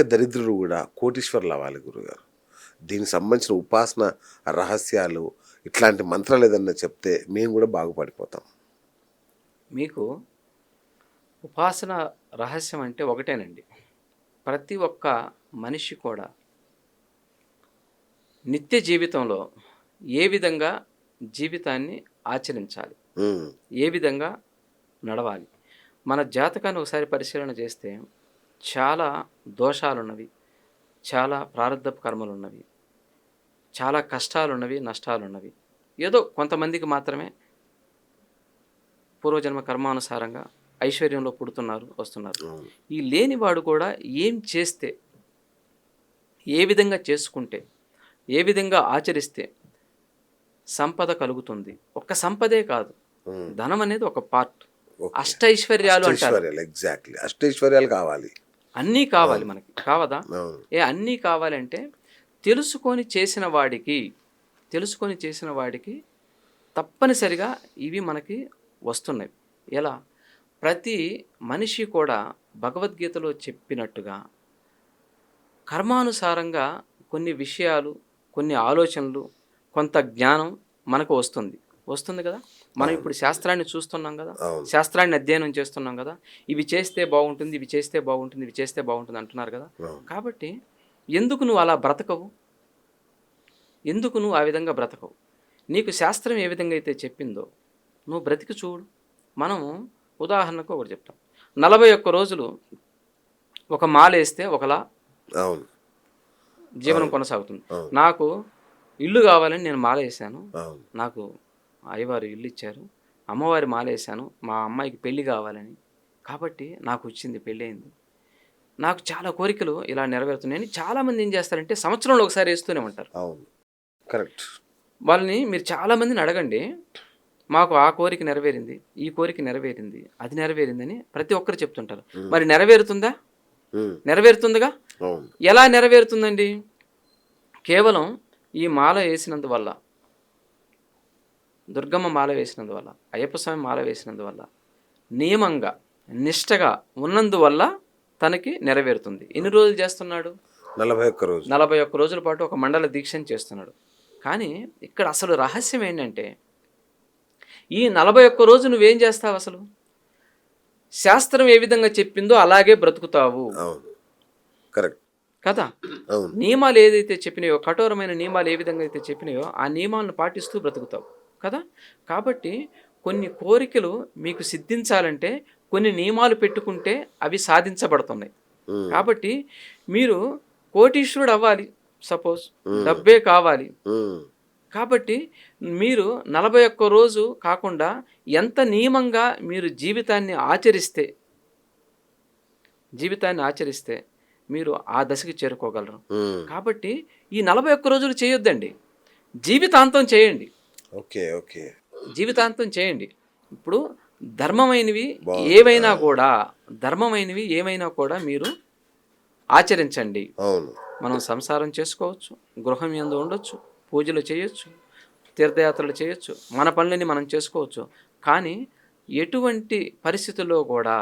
ఆర్థిక దరిద్రులు కూడా కోటీశ్వరులు అవ్వాలి గురుగారు. దీనికి సంబంధించిన ఉపాసన రహస్యాలు ఇట్లాంటి మంత్రాలు ఏదన్నా చెప్తే మేము కూడా బాగుపడిపోతాం. మీకు ఉపాసన రహస్యం అంటే ఒకటేనండి. ప్రతి ఒక్క మనిషి కూడా నిత్య జీవితంలో ఏ విధంగా జీవితాన్ని ఆచరించాలి, ఉమ్, ఏ విధంగా నడవాలి. మన జాతకాన్ని ఒకసారి పరిశీలన చేస్తే చాలా దోషాలున్నవి, చాలా ప్రారంధపు కర్మలున్నవి, చాలా కష్టాలున్నవి, నష్టాలున్నవి. ఏదో కొంతమందికి మాత్రమే పూర్వజన్మ కర్మానుసారంగా ఐశ్వర్యంలో పుడుతున్నారు, వస్తున్నారు. అవును. ఈ లేనివాడు కూడా ఏం చేస్తే, ఏ విధంగా చేసుకుంటే, ఏ విధంగా ఆచరిస్తే సంపద కలుగుతుంది. ఒక్క సంపదే కాదు, ఉమ్, ధనం అనేది ఒక పార్ట్. ఓకే. అష్టైశ్వర్యాలు అంటారు. అష్టైశ్వర్యాలు, ఎగ్జాక్ట్లీ అష్టైశ్వర్యాలు కావాలి. అన్నీ కావాలి మనకి, కావదా? అవును. అన్నీ కావాలంటే తెలుసుకొని చేసిన వాడికి తప్పనిసరిగా ఇవి మనకి వస్తున్నాయి. ఎలా? ప్రతి మనిషి కూడా భగవద్గీతలో చెప్పినట్టుగా కర్మానుసారంగా కొన్ని విషయాలు, కొన్ని ఆలోచనలు, కొంత జ్ఞానం మనకు వస్తుంది కదా. మనం ఇప్పుడు శాస్త్రాన్ని చూస్తున్నాం కదా, అవును. శాస్త్రాన్ని అధ్యయనం చేస్తున్నాం కదా. ఇవి చేస్తే బాగుంటుంది, ఇవి చేస్తే బాగుంటుంది, ఇవి చేస్తే బాగుంటుంది అంటున్నారు కదా. అవును. కాబట్టి ఎందుకు నువ్వు అలా బ్రతకవు? ఎందుకు నువ్వు ఆ విధంగా బ్రతకవు? నీకు శాస్త్రం ఏ విధంగా అయితే చెప్పిందో నువ్వు బ్రతికి చూడు. మనము ఉదాహరణకు ఒకటి చెప్తాం. 41 రోజులు ఒక మాల వేస్తే ఒకలా అవును. జీవనం కొనసాగుతుంది. అవును. నాకు ఇల్లు కావాలని నేను మాల వేసాను, అవును. నాకు అయ్యవారు ఇల్లు ఇచ్చారు. అమ్మవారి మాల వేసాను, మా అమ్మాయికి పెళ్ళి కావాలని, కాబట్టి నాకు వచ్చింది, పెళ్ళి అయింది. నాకు చాలా కోరికలు ఇలా నెరవేరుతున్నాయని చాలామంది ఏం చేస్తారంటే సంవత్సరంలో ఒకసారి వేస్తూనే ఉంటారు. అవును, కరెక్ట్. వాళ్ళని మీరు చాలామందిని అడగండి, మాకు ఆ కోరిక నెరవేరింది, ఈ కోరిక నెరవేరింది, అది నెరవేరిందని ప్రతి ఒక్కరు చెప్తుంటారు. మరి నెరవేరుతుందా? నెరవేరుతుందిగా. అవును. ఎలా నెరవేరుతుందండి? కేవలం ఈ మాల వేసినందువల్ల, దుర్గమ్మ మాల వేసినందువల్ల, అయ్యప్ప స్వామి మాల వేసినందువల్ల, నియమంగా నిష్టగా ఉన్నందువల్ల తనకి నెరవేరుతుంది. ఎన్ని రోజులు చేస్తున్నాడు? 41 రోజులు. 41 రోజుల పాటు ఒక మండల దీక్షను చేస్తున్నాడు. కానీ ఇక్కడ అసలు రహస్యం ఏంటంటే, ఈ 41 రోజు నువ్వేం చేస్తావు? అసలు శాస్త్రం ఏ విధంగా చెప్పిందో అలాగే బ్రతుకుతావు. అవును, కరెక్ట్ కదా. అవును. నియమాలు ఏదైతే చెప్పినాయో, కఠోరమైన నియమాలు ఏ విధంగా అయితే చెప్పినాయో ఆ నియమాలను పాటిస్తూ బ్రతుకుతావు కదా. కాబట్టి కొన్ని కోరికలు మీకు సిద్ధించాలంటే కొన్ని నియమాలు పెట్టుకుంటే అవి సాధించబడుతున్నాయి. కాబట్టి మీరు కోటీశ్వరుడు అవ్వాలి, సపోజ్ డబ్బే కావాలి. కాబట్టి మీరు 41 రోజు కాకుండా ఎంత నియమంగా మీరు జీవితాన్ని ఆచరిస్తే మీరు ఆ దశకి చేరుకోగలరు. కాబట్టి ఈ 41 రోజులు చేయొద్దండి, జీవితాంతం చేయండి. ఓకే, ఓకే, జీవితాంతం చేయండి. ఇప్పుడు ధర్మమైనవి ఏమైనా కూడా మీరు ఆచరించండి. అవును. మనం సంసారం చేసుకోవచ్చు, గృహం యందు ఉండొచ్చు, పూజలు చేయొచ్చు, తీర్థయాత్రలు చేయొచ్చు, మన పనులని మనం చేసుకోవచ్చు. కానీ ఎటువంటి పరిస్థితుల్లో కూడా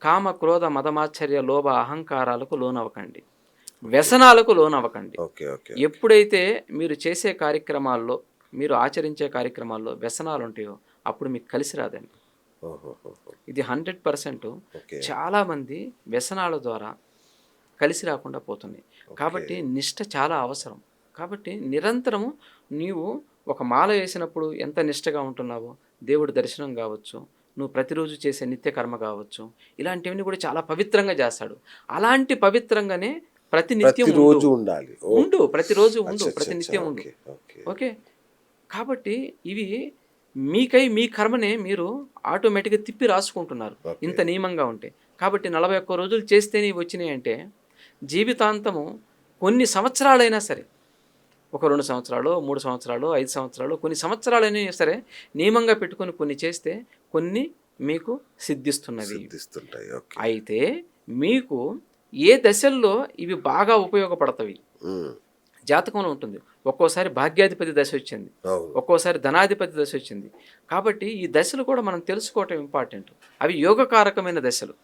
కామ, క్రోధ, మదమాశ్చర్య, లోభ, అహంకారాలకు లోనవ్వకండి, వ్యసనాలకు లోనవ్వకండి. ఎప్పుడైతే మీరు చేసే కార్యక్రమాల్లో, మీరు ఆచరించే కార్యక్రమాల్లో వ్యసనాలు ఉంటాయో అప్పుడు మీకు కలిసి రాదండి. ఇది 100%. చాలామంది వ్యసనాల ద్వారా కలిసి రాకుండా పోతున్నాయి. కాబట్టి నిష్ట చాలా అవసరం. కాబట్టి నిరంతరము నీవు ఒక మాల వేసినప్పుడు ఎంత నిష్టగా ఉంటున్నావో, దేవుడి దర్శనం కావచ్చు, నువ్వు ప్రతిరోజు చేసే నిత్య కర్మ కావచ్చు, ఇలాంటివన్నీ కూడా చాలా పవిత్రంగా చేస్తాడు. అలాంటి పవిత్రంగానే ప్రతినిత్యం ఉండాలి. ప్రతిరోజు ఉండు, ప్రతినిత్యం ఉండు. ఓకే. కాబట్టి ఇవి మీ కర్మనే మీరు ఆటోమేటిక్గా తిప్పి రాసుకుంటున్నారు ఇంత నియమంగా ఉంటే. కాబట్టి 41 రోజులు చేస్తేనే వచ్చినాయి అంటే జీవితాంతము కొన్ని సంవత్సరాలైనా సరే, ఒక 2 సంవత్సరాలు, 3 సంవత్సరాలు, 5 సంవత్సరాలు, కొన్ని సంవత్సరాలైనా సరే నియమంగా పెట్టుకొని కొన్ని చేస్తే కొన్ని మీకు సిద్ధిస్తున్నవి. అయితే మీకు ఏ దశల్లో ఇవి బాగా ఉపయోగపడతాయి జాతకంలో ఉంటుంది. ఒక్కోసారి భాగ్యాధిపతి దశ వచ్చింది, ఒక్కోసారి ధనాధిపతి దశ వచ్చింది. కాబట్టి ఈ దశలు కూడా మనం తెలుసుకోవటం ఇంపార్టెంట్. అవి యోగకారకమైన దశలు.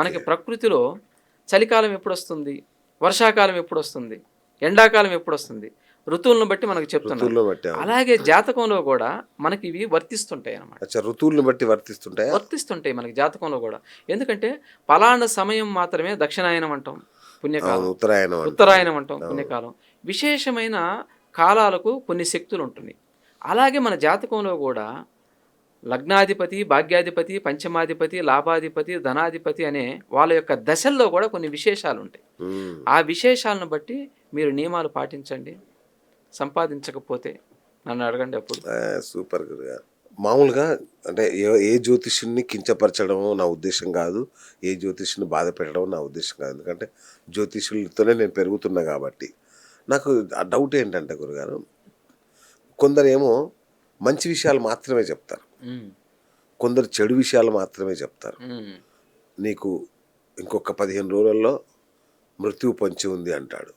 మనకి ప్రకృతిలో చలికాలం ఎప్పుడు వస్తుంది, వర్షాకాలం ఎప్పుడు వస్తుంది, ఎండాకాలం ఎప్పుడు వస్తుంది, ఋతువులను బట్టి మనకు చెప్తున్నారు. ఋతువులను బట్టి అలాగే జాతకంలో కూడా మనకి ఇవి వర్తిస్తుంటాయి అన్నమాట. అచ్చా, ఋతువులను బట్టి వర్తిస్తుంటాయి మనకి జాతకంలో కూడా. ఎందుకంటే పలానా సమయం మాత్రమే దక్షిణాయనం అంటాం పుణ్యకాలం, ఉత్తరాయణం అంటాం పుణ్యకాలం. విశేషమైన కాలాలకు కొన్ని శక్తులు ఉంటున్నాయి. అలాగే మన జాతకంలో కూడా లగ్నాధిపతి, భాగ్యాధిపతి, పంచమాధిపతి, లాభాధిపతి, ధనాధిపతి అనే వాళ్ళ యొక్క దశల్లో కూడా కొన్ని విశేషాలు ఉంటాయి. ఆ విశేషాలను బట్టి మీరు నియమాలు పాటించండి. సంపాదించకపోతే నన్ను అడగండి అప్పుడు. సూపర్ గురుగారు. మామూలుగా అంటే ఏ జ్యోతిష్యుని కించపరచడం నా ఉద్దేశం కాదు, ఏ జ్యోతిష్యుని బాధ పెట్టడం నా ఉద్దేశం కాదు. ఎందుకంటే జ్యోతిష్యులతోనే నేను పెరుగుతున్నా కాబట్టి. నాకు ఆ డౌట్ ఏంటంటే గురుగారు, కొందరేమో మంచి విషయాలు మాత్రమే చెప్తారు, కొందరు చెడు విషయాలు మాత్రమే చెప్తారు. నీకు ఇంకొక 15 రోజుల్లో మృత్యువు పొంచి ఉంది అంటాడు,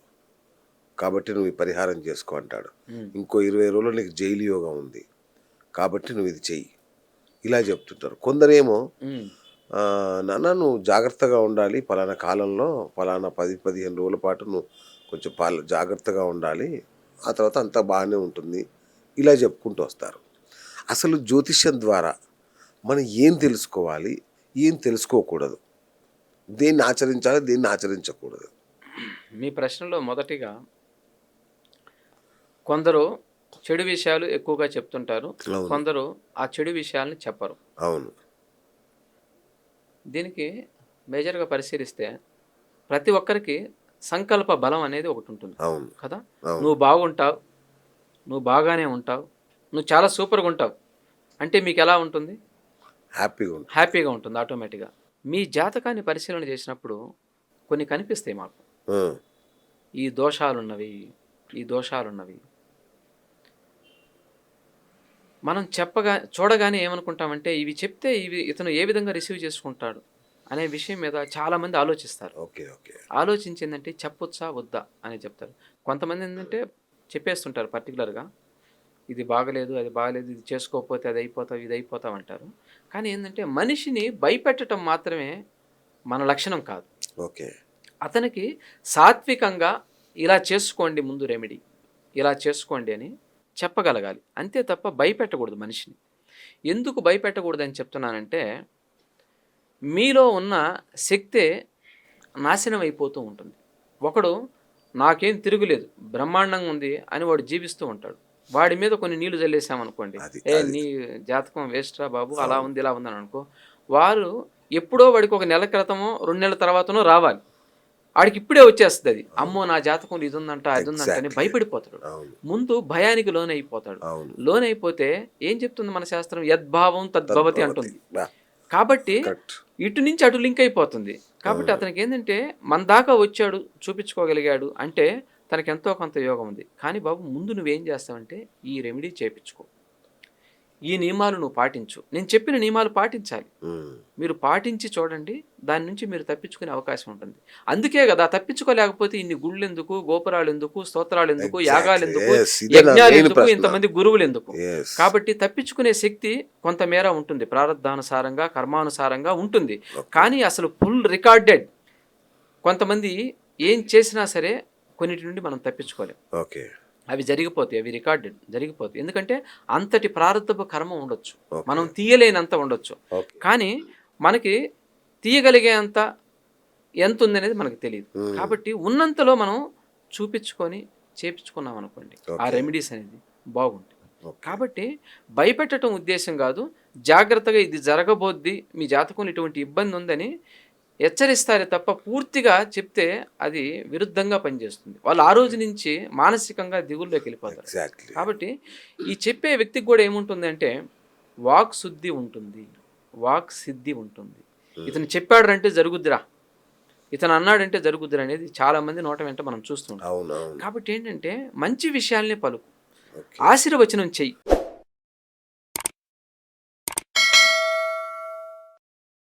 కాబట్టి నువ్వు ఈ పరిహారం చేసుకో అంటాడు. ఇంకో 20 రోజుల్లో నీకు జైలు యోగం ఉంది, కాబట్టి నువ్వు ఇది చెయ్యి, ఇలా చెప్తుంటారు. కొందరేమో నాన్న నువ్వు జాగ్రత్తగా ఉండాలి, పలానా కాలంలో పలానా 10-15 రోజుల పాటు నువ్వు కొంచెం జాగ్రత్తగా ఉండాలి, ఆ తర్వాత అంతా బాగానే ఉంటుంది, ఇలా చెప్పుకుంటూ వస్తారు. అసలు జ్యోతిష్యం ద్వారా మనం ఏం తెలుసుకోవాలి, ఏం తెలుసుకోకూడదు, దేన్ని ఆచరించాలి, దేన్ని ఆచరించకూడదు? మీ ప్రశ్నలో మొదటిగా కొందరు చెడు విషయాలు ఎక్కువగా చెప్తుంటారు, కొందరు ఆ చెడు విషయాలను చెప్పరు. అవును. దీనికి మేజర్గా పరిశీలిస్తే ప్రతి ఒక్కరికి సంకల్ప బలం అనేది ఒకటి ఉంటుంది. అవును కదా. నువ్వు బాగుంటావు, నువ్వు బాగానే ఉంటావు, నువ్వు చాలా సూపర్గా ఉంటావు అంటే మీకు ఎలా ఉంటుంది? హ్యాపీగా ఉంటుంది ఆటోమేటిక్గా. మీ జాతకాన్ని పరిశీలన చేసినప్పుడు కొన్ని కనిపిస్తాయి మాకు, ఈ దోషాలున్నవి, ఈ దోషాలున్నవి. మనం చూడగానే ఏమనుకుంటామంటే ఇవి చెప్తే ఇతను ఏ విధంగా రిసీవ్ చేసుకుంటాడు అనే విషయం మీద చాలామంది ఆలోచిస్తారు. ఆలోచించిందంటే చెప్పొచ్చా వద్దా అని చెప్తారు. కొంతమంది ఏంటంటే చెప్పేస్తుంటారు పర్టికులర్గా, ఇది బాగలేదు, అది బాగలేదు, ఇది చేసుకోకపోతే అది అయిపోతావు, ఇది అయిపోతావు అంటారు. కానీ ఏంటంటే మనిషిని భయపెట్టడం మాత్రమే మన లక్షణం కాదు. అతనికి సాత్వికంగా ఇలా చేసుకోండి ముందు రెమెడీ, ఇలా చేసుకోండి అని చెప్పగలగాలి, అంతే తప్ప భయపెట్టకూడదు మనిషిని. ఎందుకు భయపెట్టకూడదు అని చెప్తున్నానంటే మీలో ఉన్న శక్తే నాశనం అయిపోతూ ఉంటుంది. ఒకడు నాకేం తిరుగులేదు, బ్రహ్మాండంగా ఉంది అని వాడు జీవిస్తూ ఉంటాడు. వాడి మీద కొన్ని నీళ్లు చల్లేసామనుకోండి, నీ జాతకం వేస్ట్రా బాబు, అలా ఉంది ఇలా ఉందని అనుకో, వారు ఎప్పుడో వాడికి ఒక నెల క్రితమో 2 నెలల తర్వాతనో రావాలి, వాడికి ఇప్పుడే వచ్చేస్తుంది అది. అమ్మో నా జాతకంలో ఇది ఉందంట అది ఉందంట అని భయపడిపోతాడు. ముందు భయానికి లోనైపోతాడు. లోనైపోతే ఏం చెప్తుంది మన శాస్త్రం? యద్భావం తద్భవతి అంటుంది. కాబట్టి ఇటు నుంచి అటు లింక్ అయిపోతుంది. కాబట్టి అతనికి ఏంటంటే మన దాకా వచ్చాడు, చూపించుకోగలిగాడు అంటే తనకి ఎంతో కొంత యోగం ఉంది. కానీ బాబు ముందు నువ్వేం చేస్తావంటే ఈ రెమెడీ చేయించుకో, ఈ నియమాలు నువ్వు పాటించు, నేను చెప్పిన నియమాలు పాటించాలి. మీరు పాటించి చూడండి, దాని నుంచి మీరు తప్పించుకునే అవకాశం ఉంటుంది. అందుకే కదా తప్పించుకోలేకపోతే ఇన్ని గుళ్ళు ఎందుకు, గోపురాలు ఎందుకు, స్తోత్రాలు ఎందుకు, యాగాలు ఎందుకు, యజ్ఞాలు ఎందుకు, ఇంతమంది గురువులు ఎందుకు? కాబట్టి తప్పించుకునే శక్తి కొంతమేర ఉంటుంది, ప్రారంధానుసారంగా కర్మానుసారంగా ఉంటుంది. కానీ అసలు ఫుల్ రికార్డెడ్ కొంతమంది ఏం చేసినా సరే కొన్నిటి నుండి మనం తప్పించుకోలేం. అవి జరిగిపోతాయి, అవి రికార్డెడ్ జరిగిపోతాయి. ఎందుకంటే అంతటి ప్రారంభ కర్మ ఉండొచ్చు, మనం తీయలేనంత ఉండొచ్చు, కానీ మనకి తీయగలిగేంత ఎంత ఉందనేది మనకు తెలియదు. కాబట్టి ఉన్నంతలో మనం చూపించుకొని చేపించుకున్నాం అనుకోండి, ఆ రెమెడీస్ అనేది బాగుంటుంది. కాబట్టి భయపెట్టడం ఉద్దేశం కాదు, జాగ్రత్తగా ఇది జరగబోద్ది, మీ జాతకంలో ఇటువంటి ఇబ్బంది ఉందని హెచ్చరిస్తారే తప్ప పూర్తిగా చెప్తే అది విరుద్ధంగా పనిచేస్తుంది. వాళ్ళు ఆ రోజు నుంచి మానసికంగా దిగుల్లోకి వెళ్ళిపోతారు. కాబట్టి ఈ చెప్పే వ్యక్తికి కూడా ఏముంటుంది అంటే వాక్ శుద్ధి ఉంటుంది, వాక్ సిద్ధి ఉంటుంది. ఇతను చెప్పాడంటే జరుగుద్దిరా, ఇతను అన్నాడంటే జరుగుద్దిరా అనేది చాలా మంది నోట వెంట మనం చూస్తుంటాం. కాబట్టి ఏంటంటే మంచి విషయాల్ని పలుకు, ఆశీర్వచనం చెయ్యి.